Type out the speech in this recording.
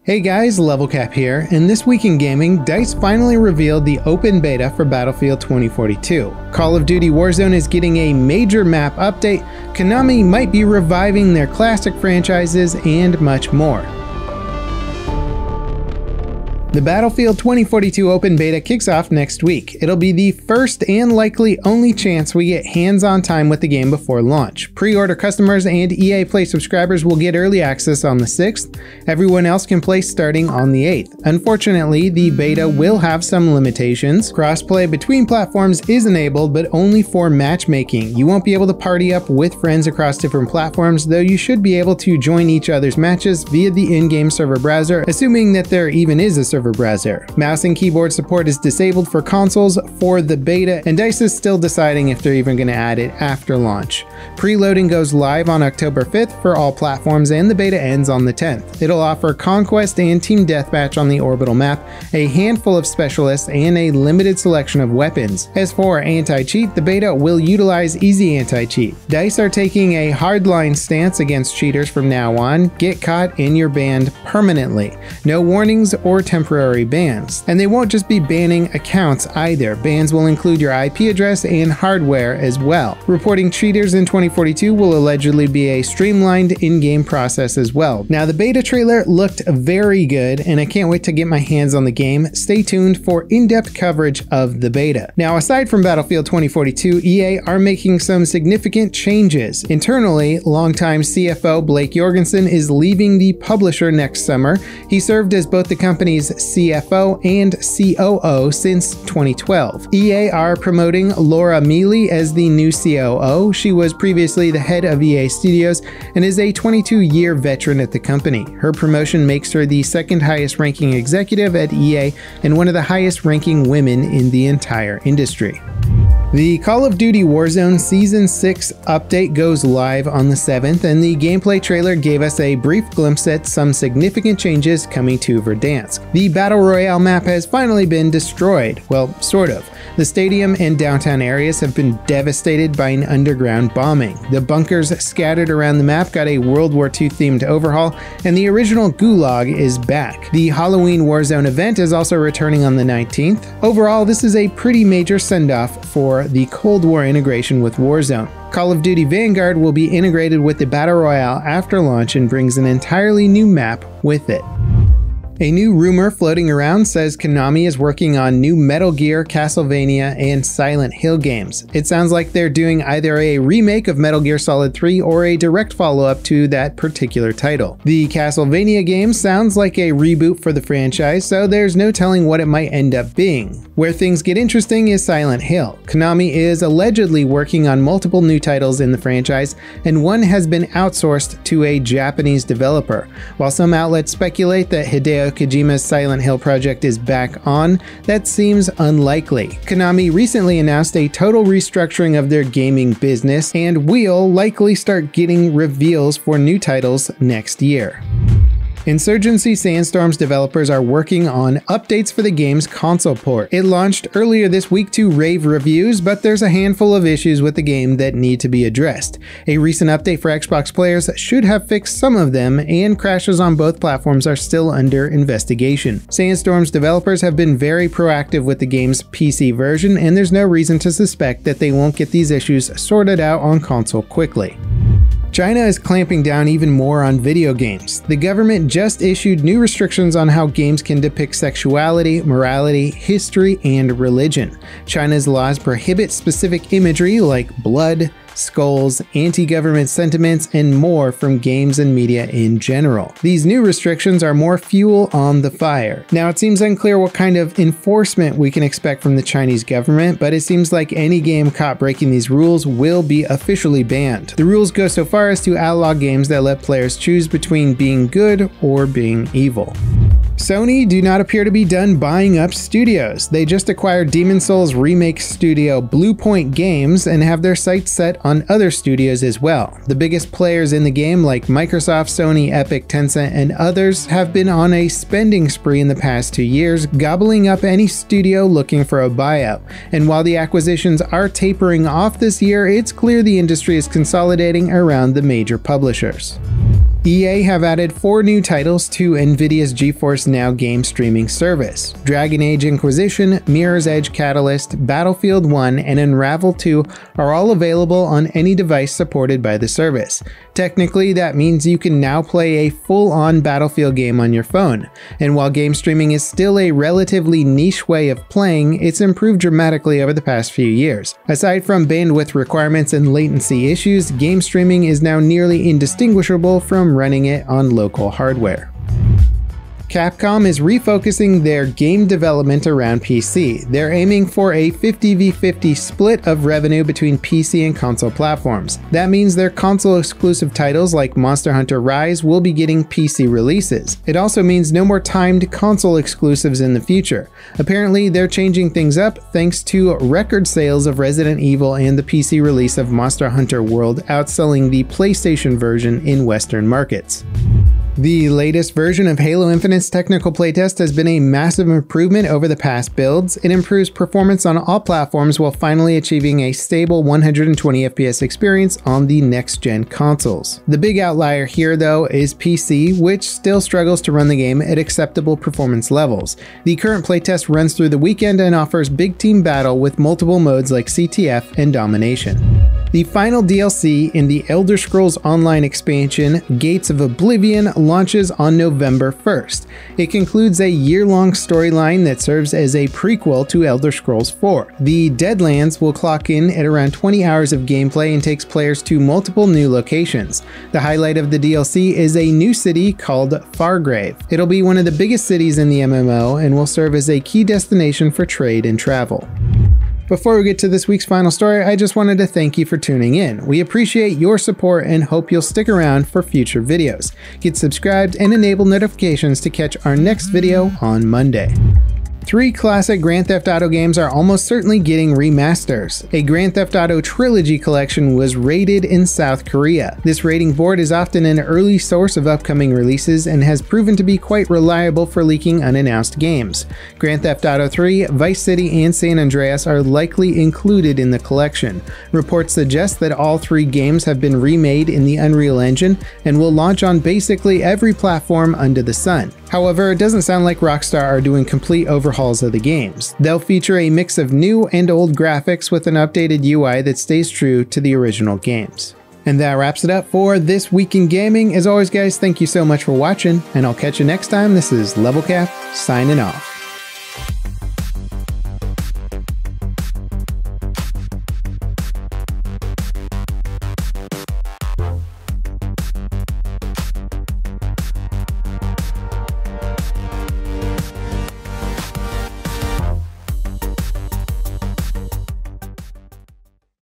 Hey guys, Level Cap here, and this week in gaming, DICE finally revealed the open beta for Battlefield 2042. Call of Duty Warzone is getting a major map update, Konami might be reviving their classic franchises, and much more. The Battlefield 2042 open beta kicks off next week. It'll be the first and likely only chance we get hands-on time with the game before launch. Pre-order customers and EA Play subscribers will get early access on the 6th. Everyone else can play starting on the 8th. Unfortunately, the beta will have some limitations. Crossplay between platforms is enabled, but only for matchmaking. You won't be able to party up with friends across different platforms, though you should be able to join each other's matches via the in-game server browser, assuming that there even is a server browser. Mouse and keyboard support is disabled for consoles for the beta, and DICE is still deciding if they're even going to add it after launch. Preloading goes live on October 5th for all platforms, and the beta ends on the 10th. It'll offer Conquest and Team Deathmatch on the orbital map, a handful of specialists, and a limited selection of weapons. As for anti-cheat, the beta will utilize easy anti-cheat. DICE are taking a hardline stance against cheaters from now on. Get caught and you're banned permanently. No warnings or temporary bans. And they won't just be banning accounts either. Bans will include your IP address and hardware as well. Reporting cheaters in 2042 will allegedly be a streamlined in-game process as well. Now, the beta trailer looked very good, and I can't wait to get my hands on the game. Stay tuned for in-depth coverage of the beta. Now, aside from Battlefield 2042, EA are making some significant changes. Internally, longtime CFO Blake Jorgensen is leaving the publisher next summer. He served as both the company's CFO and COO since 2012. EA are promoting Laura Mealy as the new COO. She was previously the head of EA Studios and is a 22-year veteran at the company. Her promotion makes her the second highest ranking executive at EA and one of the highest ranking women in the entire industry. The Call of Duty Warzone Season 6 update goes live on the 7th, and the gameplay trailer gave us a brief glimpse at some significant changes coming to Verdansk. The Battle Royale map has finally been destroyed. Well, sort of. The stadium and downtown areas have been devastated by an underground bombing. The bunkers scattered around the map got a World War II themed overhaul, and the original Gulag is back. The Halloween Warzone event is also returning on the 19th. Overall, this is a pretty major send-off for the Cold War integration with Warzone. Call of Duty Vanguard will be integrated with the Battle Royale after launch and brings an entirely new map with it. A new rumor floating around says Konami is working on new Metal Gear, Castlevania, and Silent Hill games. It sounds like they're doing either a remake of Metal Gear Solid 3 or a direct follow-up to that particular title. The Castlevania game sounds like a reboot for the franchise, so there's no telling what it might end up being. Where things get interesting is Silent Hill. Konami is allegedly working on multiple new titles in the franchise, and one has been outsourced to a Japanese developer. While some outlets speculate that Hideo Kojima's Silent Hill project is back on, that seems unlikely. Konami recently announced a total restructuring of their gaming business, and we'll likely start getting reveals for new titles next year. Insurgency Sandstorm's developers are working on updates for the game's console port. It launched earlier this week to rave reviews, but there's a handful of issues with the game that need to be addressed. A recent update for Xbox players should have fixed some of them, and crashes on both platforms are still under investigation. Sandstorm's developers have been very proactive with the game's PC version, and there's no reason to suspect that they won't get these issues sorted out on console quickly. China is clamping down even more on video games. The government just issued new restrictions on how games can depict sexuality, morality, history, and religion. China's laws prohibit specific imagery like blood, skulls, anti-government sentiments, and more from games and media in general. These new restrictions are more fuel on the fire. Now, it seems unclear what kind of enforcement we can expect from the Chinese government, but it seems like any game caught breaking these rules will be officially banned. The rules go so far as to outlaw games that let players choose between being good or being evil. Sony do not appear to be done buying up studios. They just acquired Demon's Souls remake studio Bluepoint Games and have their sights set on other studios as well. The biggest players in the game like Microsoft, Sony, Epic, Tencent, and others have been on a spending spree in the past 2 years, gobbling up any studio looking for a buyout. And while the acquisitions are tapering off this year, it's clear the industry is consolidating around the major publishers. EA have added 4 new titles to Nvidia's GeForce Now game streaming service. Dragon Age Inquisition, Mirror's Edge Catalyst, Battlefield 1, and Unravel 2 are all available on any device supported by the service. Technically, that means you can now play a full-on Battlefield game on your phone, and while game streaming is still a relatively niche way of playing, it's improved dramatically over the past few years. Aside from bandwidth requirements and latency issues, game streaming is now nearly indistinguishable from running it on local hardware. Capcom is refocusing their game development around PC. They're aiming for a 50v50 split of revenue between PC and console platforms. That means their console-exclusive titles like Monster Hunter Rise will be getting PC releases. It also means no more timed console exclusives in the future. Apparently, they're changing things up thanks to record sales of Resident Evil and the PC release of Monster Hunter World outselling the PlayStation version in Western markets. The latest version of Halo Infinite's technical playtest has been a massive improvement over the past builds. It improves performance on all platforms while finally achieving a stable 120 FPS experience on the next-gen consoles. The big outlier here, though, is PC, which still struggles to run the game at acceptable performance levels. The current playtest runs through the weekend and offers big team battle with multiple modes like CTF and Domination. The final DLC in the Elder Scrolls Online expansion, Gates of Oblivion, launches on November 1st. It concludes a year-long storyline that serves as a prequel to Elder Scrolls 4. The Deadlands will clock in at around 20 hours of gameplay and takes players to multiple new locations. The highlight of the DLC is a new city called Fargrave. It'll be one of the biggest cities in the MMO and will serve as a key destination for trade and travel. Before we get to this week's final story, I just wanted to thank you for tuning in. We appreciate your support and hope you'll stick around for future videos. Get subscribed and enable notifications to catch our next video on Monday. 3 classic Grand Theft Auto games are almost certainly getting remasters. A Grand Theft Auto Trilogy collection was rated in South Korea. This rating board is often an early source of upcoming releases and has proven to be quite reliable for leaking unannounced games. Grand Theft Auto 3, Vice City, and San Andreas are likely included in the collection. Reports suggest that all 3 games have been remade in the Unreal Engine and will launch on basically every platform under the sun. However, it doesn't sound like Rockstar are doing complete overhauls of the games. They'll feature a mix of new and old graphics with an updated UI that stays true to the original games. And that wraps it up for this week in gaming. As always, guys, thank you so much for watching, and I'll catch you next time. This is LevelCap signing off.